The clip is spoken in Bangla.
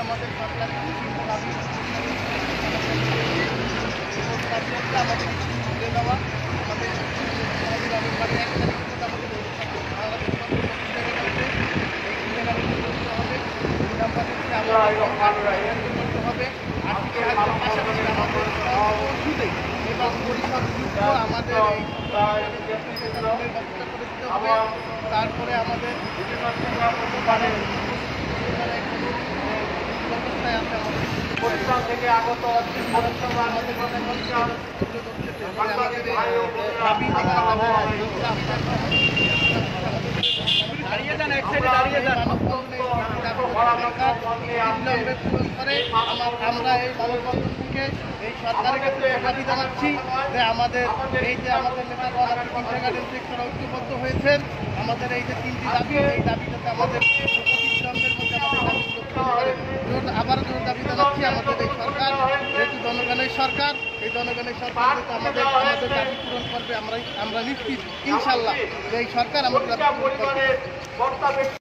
আমাদের সরকারের দাবি আমাদের তুলে দেওয়া আমাদের নভেম্বরের 1 তারিখ আমাদের হবে পাশাপাশি আমাদের ওষুধে এবং পরিষদযুক্ত আমাদের ব্যবস্থা করে দিতে হবে। তারপরে আমাদের ব্যবস্থায় আছে আমাদের থেকে আগত দাঁড়িয়ে যান, এক সাইডে দাঁড়িয়ে যান। আমরা এই মানববন্ধন থেকে এই সরকারের কাছে দাবি জানাচ্ছি যে আমাদের এই যে আমাদের নেতাগণ কিন্ডারগার্টেন সেক্টরে ঐক্যবদ্ধ হয়েছেন, আমাদের এই যে 3টি দাবি, এই দাবি যাতে আমাদের প্রতিষ্ঠানের মধ্যে আবারও দাবি জানাচ্ছি আমাদের এই সরকার যেহেতু জনগণের সরকার, এই জনগণের সরকার যেহেতু আমাদের দাবি পূরণ করবে আমরা নিশ্চিত ইনশাল্লাহ এই সরকার আমাদের দাবি পূরণ করবে।